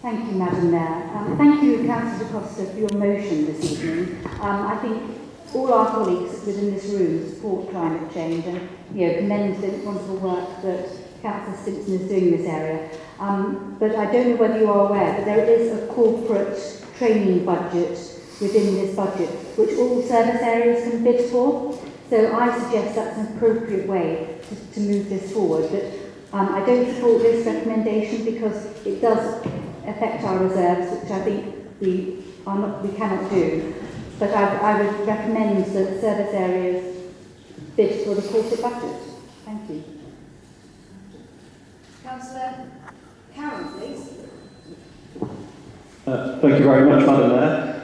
Thank you, Madam Mayor. Thank you, Councillor Costa, for your motion this evening. I think all our colleagues within this room support climate change and commend the wonderful work that Councillor Simpson is doing in this area. But I don't know whether you are aware that there is a corporate training budget within this budget, which all service areas can bid for. So I suggest that's an appropriate way to move this forward. But I don't support this recommendation because it does affect our reserves, which I think we cannot do. But I would recommend that service areas bid for the corporate budget. Thank you. Councillor Cowan, please. Thank you very much, Madam Mayor.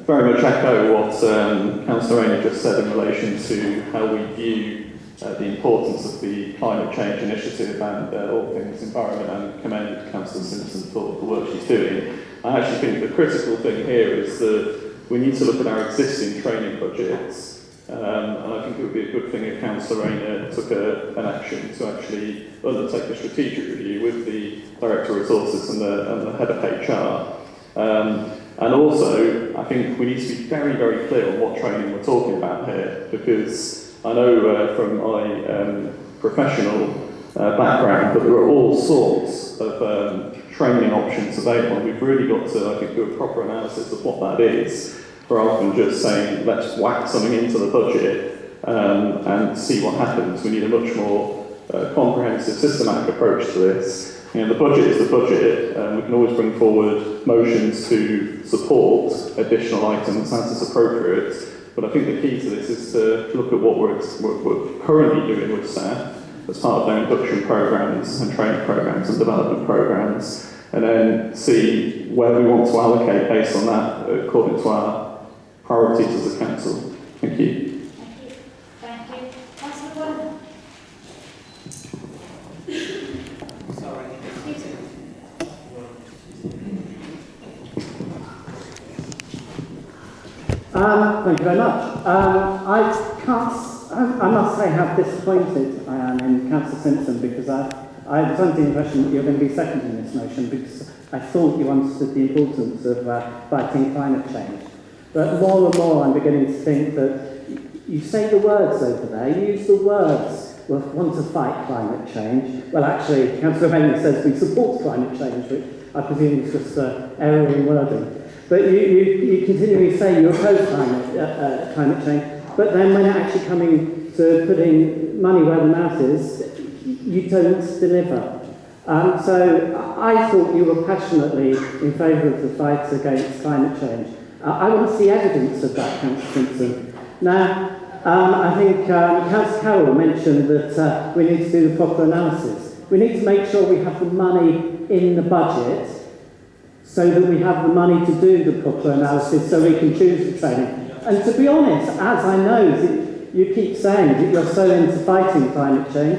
Very much echo what Councillor Rayner just said in relation to how we view the importance of the climate change initiative and all things environment, and commend Councillor Simpson for the work she's doing. I actually think the critical thing here is that we need to look at our existing training budgets, and I think it would be a good thing if Councillor Rayner took an action to actually undertake a strategic review with the Director of Resources and the Head of HR. And also, I think we need to be very, very clear on what training we're talking about here, because I know from my professional background that there are all sorts of training options available. We've really got to, I think, do a proper analysis of what that is, rather than just saying, let's whack something into the budget and see what happens. We need a much more comprehensive, systematic approach to this. The budget is the budget, and we can always bring forward motions to support additional items as is appropriate. But I think the key to this is to look at what we're currently doing with staff as part of their induction programs and training programs and development programs, and then see where we want to allocate based on that according to our priorities as a council. Thank you. Thank you. Councillor Gordon. Thank you very much. I must say how disappointed I am in Councillor Simpson, because I was under the impression that you were going to be seconding this motion, because I thought you understood the importance of fighting climate change. But more and more I'm beginning to think that you say the words over there, you use the words, we want to fight climate change. Well, actually, Councillor Rayner says we support climate change, which I presume is just error in wording. But you continually say you oppose climate change, but then when actually coming to putting money where the mouth is, you don't deliver. So I thought you were passionately in favour of the fight against climate change. I want to see evidence of that, Councillor Simpson. Now, I think Councillor Carroll mentioned that we need to do the proper analysis. We need to make sure we have the money in the budget, so that we have the money to do the proper analysis, so we can choose the training. And to be honest, as I know that you keep saying that you're so into fighting climate change,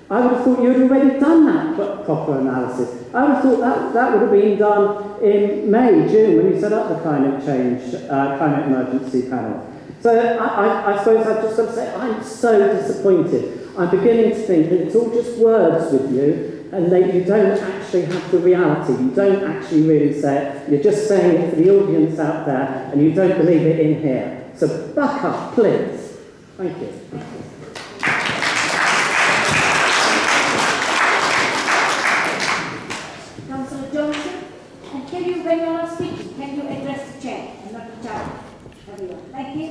I would have thought you had already done that proper analysis. I would have thought that would have been done in May, June, when you set up the climate emergency panel. So I suppose I've just got to say, I'm so disappointed. I'm beginning to think that it's all just words with you, and that you don't actually have the reality. You don't actually really say it. You're just saying it for the audience out there, and you don't believe it in here. So back up, please. Thank you. Councillor Johnson, and can you, when you are speaking, can you address the chair and not the child? Everyone. Thank you.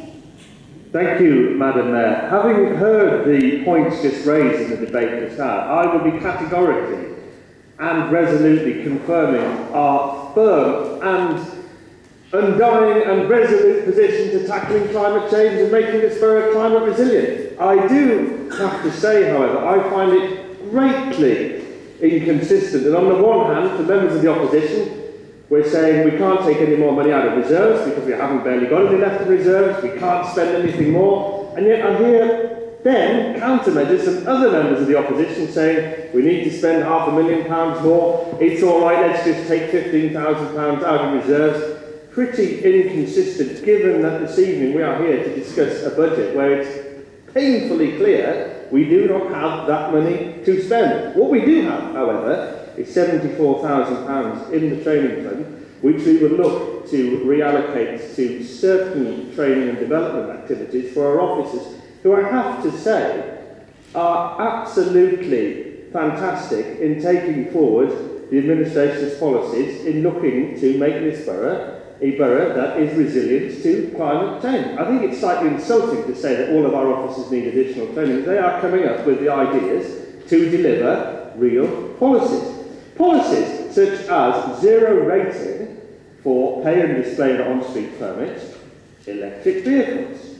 Thank you, Madam Mayor. Having heard the points just raised in the debate just now, I will be categorically and resolutely confirming our firm and undying and resolute position to tackling climate change and making this borough climate resilient. I do have to say, however, I find it greatly inconsistent that on the one hand, the members of the opposition, we're saying we can't take any more money out of reserves because we haven't barely got any left in reserves, we can't spend anything more, and yet I hear then countermeasures from other members of the opposition saying we need to spend £500,000 more, it's all right, let's just take £15,000 out of reserves. Pretty inconsistent, given that this evening we are here to discuss a budget where it's painfully clear we do not have that money to spend. What we do have, however, is £74,000 in the training fund, which we would look to reallocate to certain training and development activities for our officers, who I have to say are absolutely fantastic in taking forward the administration's policies in looking to make this borough a borough that is resilient to climate change. I think it's slightly insulting to say that all of our officers need additional training. They are coming up with the ideas to deliver real policies. Policies such as zero rating for pay and display on-street permits, electric vehicles.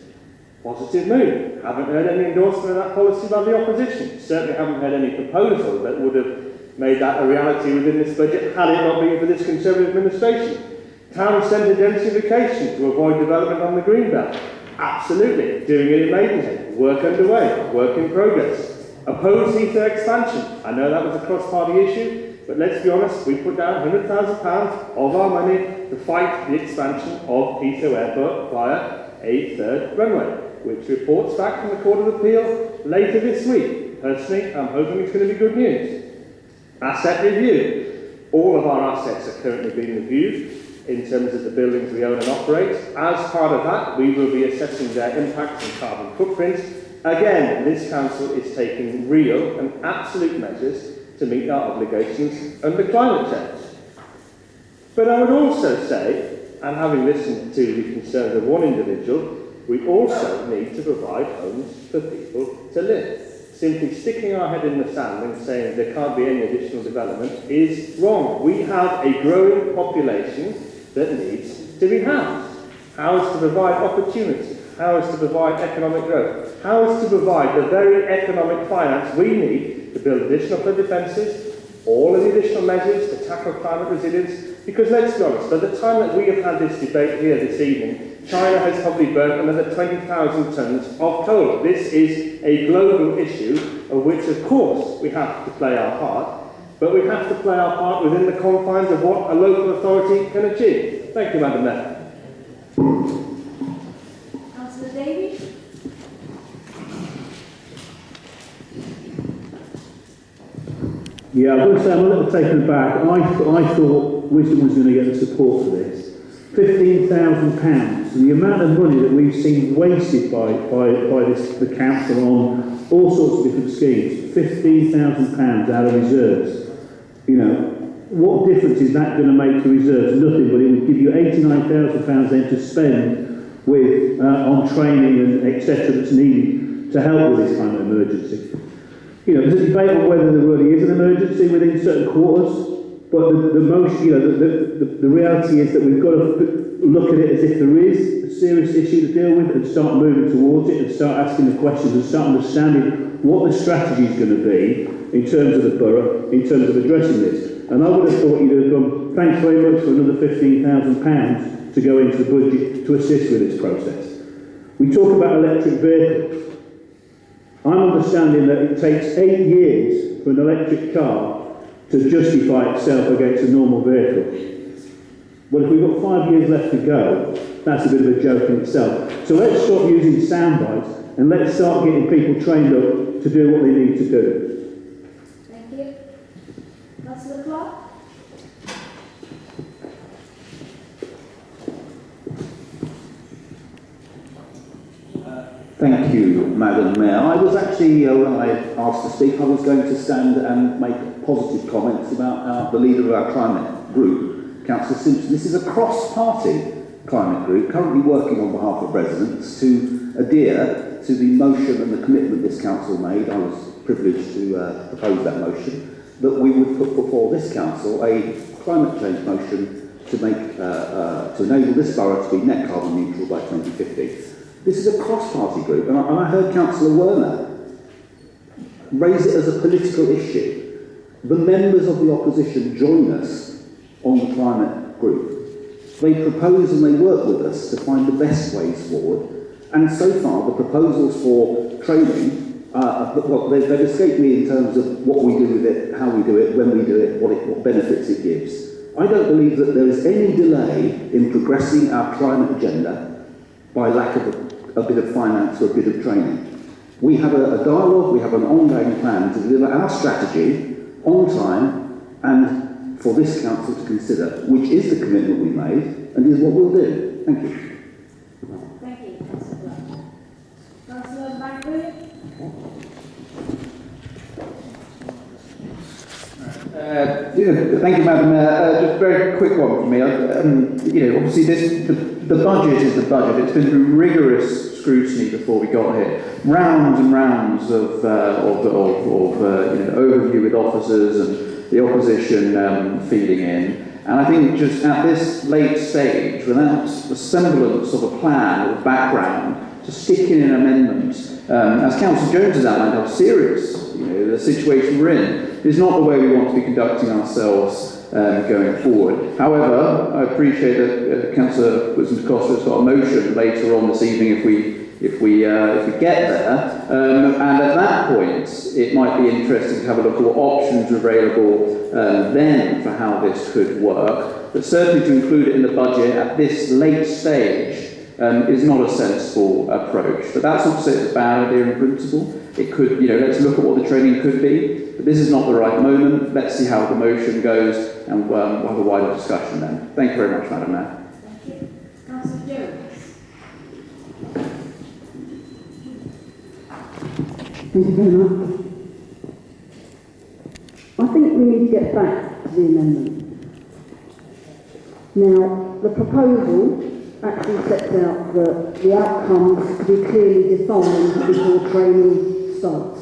Positive move. Haven't heard any endorsement of that policy by the opposition. Certainly haven't heard any proposal that would have made that a reality within this budget had it not been for this Conservative administration. Town centre densification to avoid development on the green belt. Absolutely. Doing it in Maidenhead. Work underway. Work in progress. Oppose Heathrow expansion. I know that was a cross-party issue, but let's be honest, we put down £100,000 of our money to fight the expansion of Heathrow Airport via a third runway, which reports back from the Court of Appeal later this week. Personally, I'm hoping it's going to be good news. Asset review. All of our assets are currently being reviewed in terms of the buildings we own and operate. As part of that, we will be assessing their impact and carbon footprint. Again, this council is taking real and absolute measures to meet our obligations under climate change. But I would also say, and having listened to the concerns of one individual, we also need to provide homes for people to live. Simply sticking our head in the sand and saying there can't be any additional development is wrong. We have a growing population that needs to be housed. How is to provide opportunity? How is to provide economic growth? How is to provide the very economic finance we need to build additional flood defences, all of the additional measures to tackle climate resilience? Because let's be honest, by the time that we have had this debate here this evening, China has probably burnt another 20,000 tonnes of coal. This is a global issue of which, of course, we have to play our part, but we have to play our part within the confines of what a local authority can achieve. Thank you, Madam Mayor. Councillor Davies? Yeah, I've got to say I'm a little taken aback. I thought Wisdom was going to get the support for this. £15,000, the amount of money that we've seen wasted by the council on all sorts of different schemes. £15,000 out of reserves. You know, what difference is that going to make to reserves? Nothing, but it would give you £89,000 then to spend with on training and etc. that's needed to help with this kind of emergency. You know, there's a debate on whether there really is an emergency within certain quarters, but the reality is that we've got to look at it as if there is a serious issue to deal with and start moving towards it and start asking the questions and start understanding what the strategy is going to be in terms of the borough, in terms of addressing this. And I would have thought you'd have gone, thanks very much for another £15,000 to go into the budget to assist with this process. We talk about electric vehicles. I'm understanding that it takes 8 years for an electric car to justify itself against a normal vehicle. Well, if we've got 5 years left to go, that's a bit of a joke in itself. So let's stop using sound bites and let's start getting people trained up to do what they need to do. Thank you. Councillor Clark? Thank you, Madam Mayor. I was actually, when I asked to speak, I was going to stand and make positive comments about the leader of our climate group, Councillor Simpson. This is a cross-party climate group currently working on behalf of residents to adhere to the motion and the commitment this council made. I was privileged to propose that motion, that we would put before this council a climate change motion to make to enable this borough to be net carbon neutral by 2050. This is a cross-party group, and I heard Councillor Werner raise it as a political issue. The members of the opposition join us on the climate group. They propose and they work with us to find the best ways forward, and so far the proposals for training, well, they've escaped me in terms of what we do with it, how we do it, when we do it, what benefits it gives. I don't believe that there is any delay in progressing our climate agenda by lack of a bit of finance or a bit of training. We have a dialogue, we have an ongoing plan to deliver our strategy on time and for this council to consider, which is the commitment we made and is what we'll do. Thank you. Thank you, Councillor Clark. Councillor McBurney? Thank you, Madam Mayor. Just a very quick one from me. Obviously the budget is the budget. It's been through rigorous scrutiny before we got here. Rounds and rounds of overview with officers and the opposition feeding in. And I think just at this late stage, without the semblance of a plan or background, to stick in an amendment, as Councillor Jones has outlined how serious the situation we're in, is not the way we want to be conducting ourselves going forward. However, I appreciate that Councillor Whitson Costa has got a motion later on this evening if we get there, and at that point it might be interesting to have a look at what options are available then for how this could work. But certainly to include it in the budget at this late stage is not a sensible approach. But that's not to say it's a bad idea in principle. It could, let's look at what the training could be. But this is not the right moment. Let's see how the motion goes, and we'll have a wider discussion then. Thank you very much, Madam Mayor. Thank you. Councillor Jones? Thank you very much. I think we need to get back to the amendment. Now, the proposal actually sets out the outcomes to be clearly defined before training starts.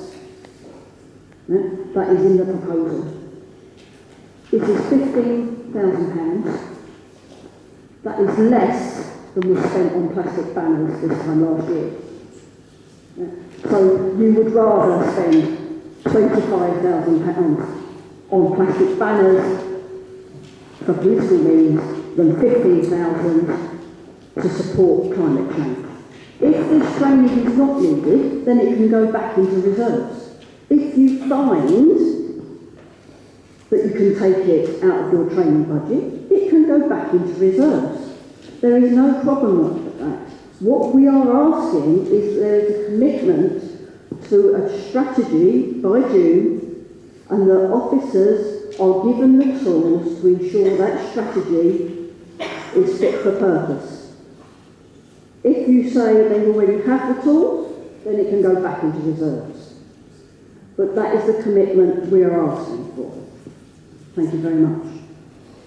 Yeah? That is in the proposal. It is £15,000. That is less than was spent on plastic banners this time last year. Yeah? So you would rather spend £25,000 on plastic banners for political means than £15,000 to support climate change. If this training is not needed, then it can go back into reserves. If you find that you can take it out of your training budget, it can go back into reserves. There is no problem with that. What we are asking is there is a commitment to a strategy by June, and the officers are given the tools to ensure that strategy is fit for purpose. If you say they already have the tools, then it can go back into reserves. But that is the commitment we are asking for. Thank you very much.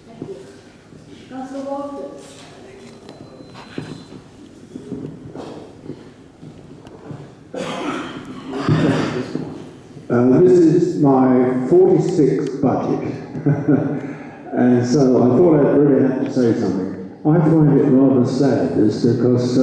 Thank you. Councillor Walters? This is my 46th budget, and so I thought I'd really have to say something. I find it rather sad, because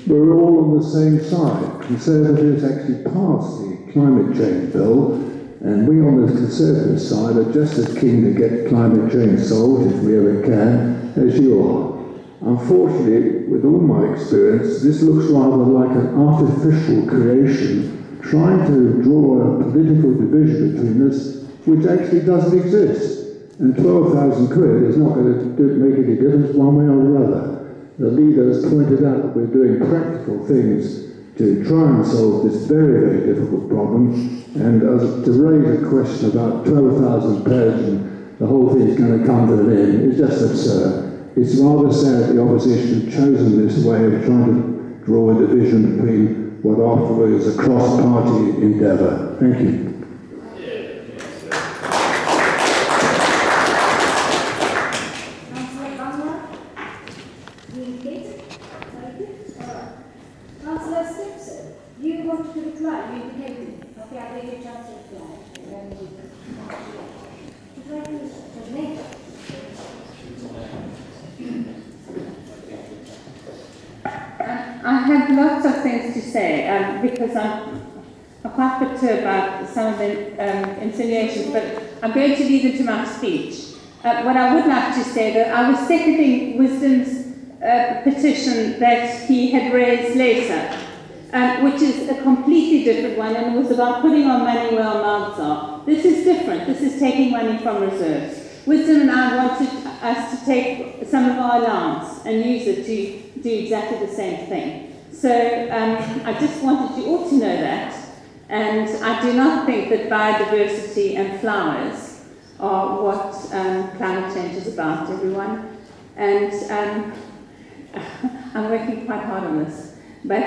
we're all on the same side. Conservatives actually passed the climate change bill, and we on the Conservative side are just as keen to get climate change solved, if we ever can, as you are. Unfortunately, with all my experience, this looks rather like an artificial creation trying to draw a political division between us, which actually doesn't exist. And 12,000 quid is not going to make any difference one way or the other. The leaders pointed out that we're doing practical things to try and solve this very, very difficult problem. And to raise a question about 12,000 pounds and the whole thing is going to come to an end is just absurd. It's rather sad the opposition have chosen this way of trying to draw a division between what after all is a cross-party endeavour. Thank you. Councillor Bangla? You indicated? Very good. All right. Councillor Simpson, you wanted to reply, you indicated. Okay, I'll give you a chance to reply. I have lots of things to say because I'm quite perturbed by some of the insinuations, but I'm going to leave it to my speech. What I would like to say, that I was seconding Wisdom's petition that he had raised later, which is a completely different one, and it was about putting our money where our mouths are. This is different. This is taking money from reserves. Wisdom and I wanted us to take some of our allowance and use it to do exactly the same thing. So I just wanted you all to know that. And I do not think that biodiversity and flowers are what climate change is about, everyone. And I'm working quite hard on this. But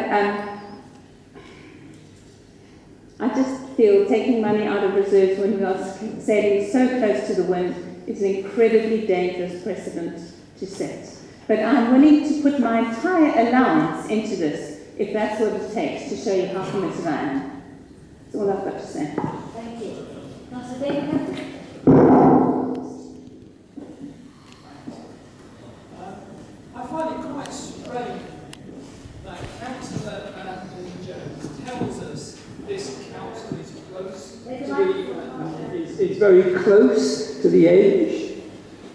I just feel taking money out of reserves when we are sailing so close to the wind is an incredibly dangerous precedent to set. But I'm willing to put my entire allowance into this, if that's what it takes, to show you how committed I am. That's all I've got to say. Thank you. Councillor David? I find it quite strange that Councillor Anthony Jones tells us this council is close to it's very close to the edge,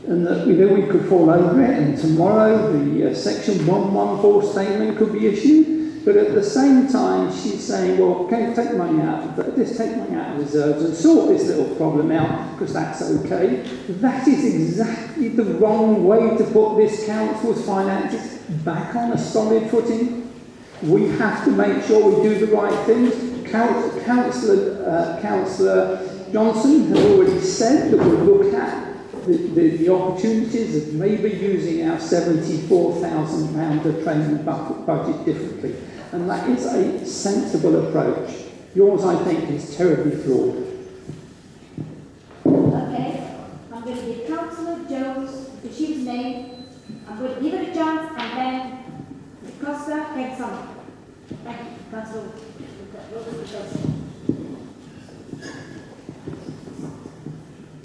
and that we could fall over it, and tomorrow the Section 114 statement could be issued. But at the same time, she's saying, well, can you take money out of just take money out of reserves and sort this little problem out, because that's okay. That is exactly the wrong way to put this council's finances back on a solid footing. We have to make sure we do the right things. Councillor Johnson has already said that we'll look at the opportunities of maybe using our £74,000 of training budget differently. And that is a sensible approach. Yours, I think, is terribly flawed. Okay, I'm going to give Councillor Jones the chief's name. I'm going to give it a chance, and then Costa can sum up. Thank you, Councillor.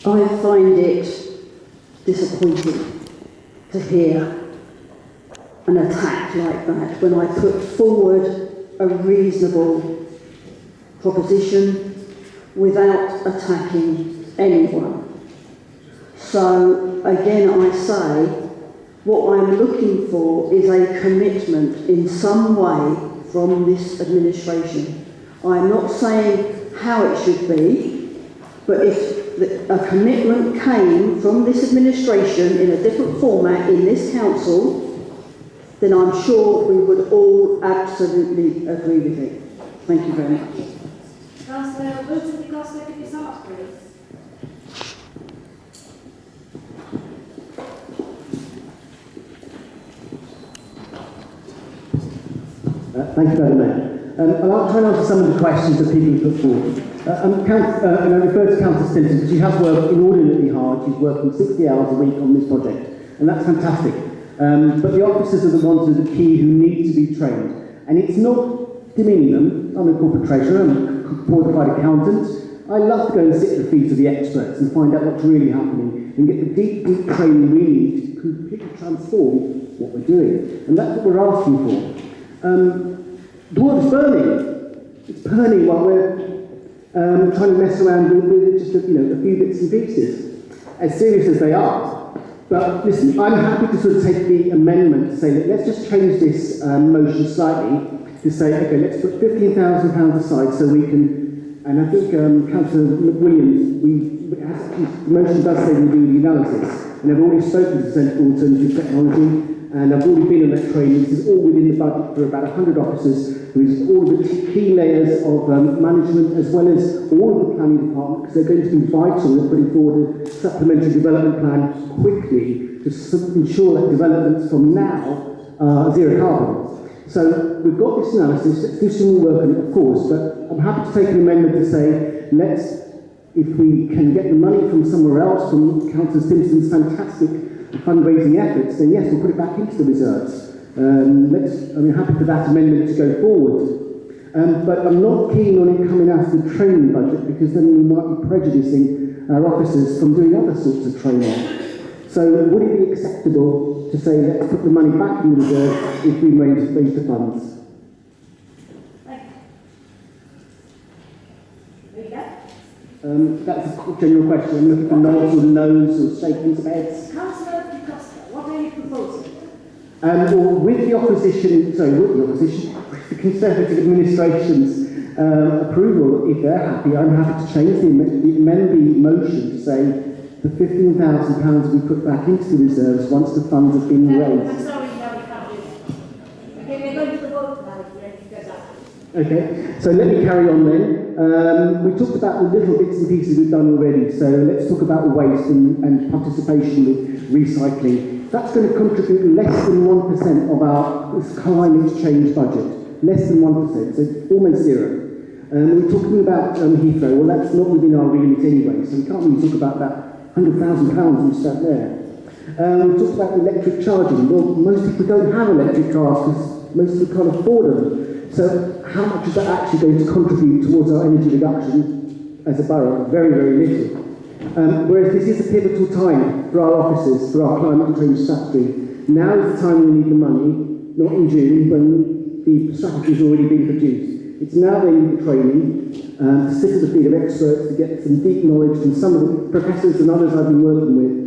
I find it disappointing to hear an attack like that when I put forward a reasonable proposition without attacking anyone. So again, I say what I'm looking for is a commitment in some way from this administration. I'm not saying how it should be, but if a commitment came from this administration in a different format in this council, then I'm sure we would all absolutely agree with it. Thank you very much. Councillor Wilson de Costa, could you sum up, please? Thank you, Madam Mayor. I'll try and answer some of the questions that people have put forward. I refer to Councillor Stinson because she has worked inordinately hard. She's working 60 hours a week on this project, and that's fantastic. But the officers are the ones who are the key, who need to be trained. And it's not demeaning them. I'm a corporate treasurer, I'm a qualified accountant. I love to go and sit at the feet of the experts and find out what's really happening and get the deep, deep training we need to completely transform what we're doing. And that's what we're asking for. The world is burning. It's burning while we're trying to mess around with just a few bits and pieces, as serious as they are. But listen, I'm happy to sort of take the amendment to say that let's just change this motion slightly to say, okay, let's put £15,000 aside so we can, and I think Councillor McWilliams, the motion does say we do the analysis, and I've already spoken to Centre for Alternative Technology, and I've already been on that training. This is all within the budget for about 100 officers, with all of the key layers of management, as well as all of the planning department, because they're going to be vital in putting forward a supplementary development plan quickly to ensure that developments from now are zero carbon. So we've got this analysis, let's do some more work on it, of course, but I'm happy to take an amendment to say, if we can get the money from somewhere else, from Councillor Stimson's fantastic fundraising efforts, then yes, we'll put it back into the reserves. I'm happy for that amendment to go forward. But I'm not keen on it coming out of the training budget, because then we might be prejudicing our officers from doing other sorts of training. So would it be acceptable to say, let's put the money back in the reserve if we raise the funds? That's a general question. I'm looking for nods or no's or shakings of heads. Councillor de Costa, what are you proposing? With the Conservative administration's approval, if they're happy, I'm happy to change amend the motion to say the £15,000 we put back into the reserves once the funds have been raised. I'm sorry, no, we can't do that. Okay, we're going to the vote now, if you ready to go back. Okay, so let me carry on then. We talked about the little bits and pieces we've done already, so let's talk about waste and participation with recycling. That's going to contribute less than 1% of our climate change budget. Less than 1%, so almost zero. We're talking about Heathrow. Well, that's not within our remit anyway, so we can't really talk about that £100,000 we spent there. We talked about electric charging. Well, most people don't have electric cars because most people can't afford them. So how much is that actually going to contribute towards our energy reduction as a borough? Very, very little. Whereas this is a pivotal time for our offices, for our climate change strategy. Now is the time we need the money, not in June when the strategy has already been produced. It's now they need the training to sit at the feet of experts to get some deep knowledge from some of the professors and others I've been working with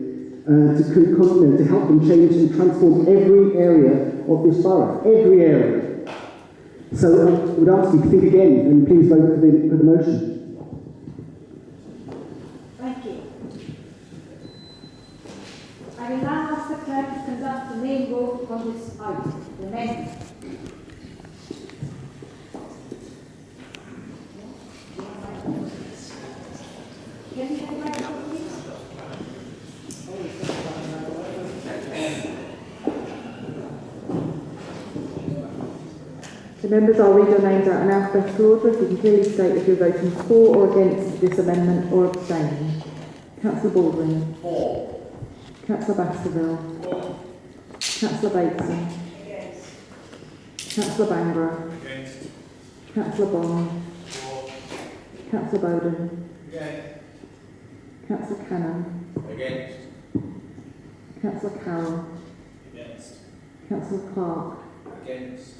to help them change and transform every area of this borough, every area. So I would ask you to think again and please vote for the motion. Thank you. I will now ask the clerk to conduct the main vote on this item, the amendment. Can you have the microphone, please? The members, I'll read your names out in alphabetical order. If you can clearly state if you're voting for or against this amendment or abstaining. Councillor Baldwin. For. Councillor Baskerville. For. Councillor Bateson. Against. Councillor Bangra. Against. Councillor Bond. For. Councillor Bowden. Against. Councillor Cannon. Against. Councillor Carroll. Against. Councillor Clark. Against.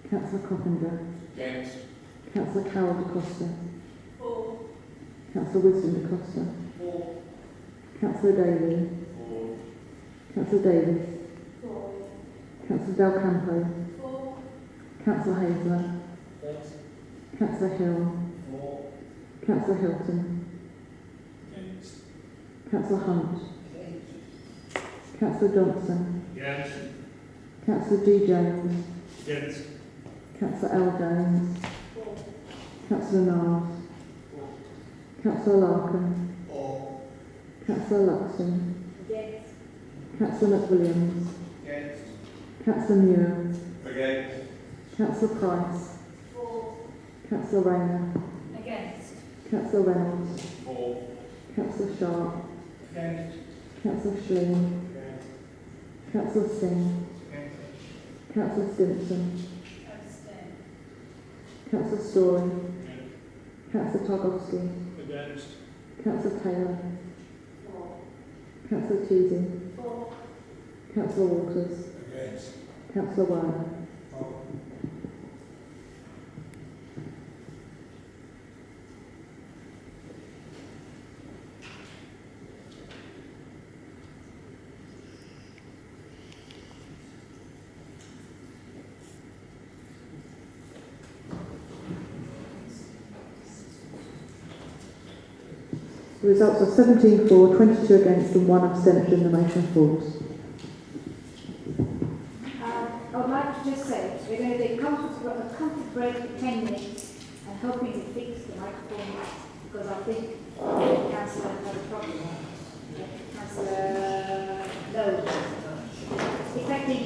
Councillor Coppinger. Against. Councillor Carroll de Costa. For. Councillor Wisdom de Costa. For. Councillor Daly. For. Councillor Davis. For. Councillor Del Campo. For. Councillor Hazler. Against. Councillor Hill. For. Councillor Hilton. Against. Councillor Hunt. Against. Councillor Johnson. Against. Councillor G. Jones. Against. Councillor L. Jones. For. Councillor Niles. For. Councillor Larkin. For. Councillor Luxon. Against. Councillor McWilliams. Against. Councillor Muir. Against. Councillor Price. For. Councillor Rayner. Against. Councillor Reynolds. For. Councillor Sharp. Against. Councillor Schling. Against. Councillor Singh. Against. Councillor Stimson. Councillor Story. Councillor Targowski. Against. Councillor Taylor. For. Councillor Toosey. For. Councillor Walters. Against. Councillor Werner. For. The results are 17 for, 22 against and 1 abstention. The motion falls. I would like to just say we're going to take a comfort break for 10 minutes and hoping to fix the microphone because I think Councillor had a problem. Councillor Lowe. Effective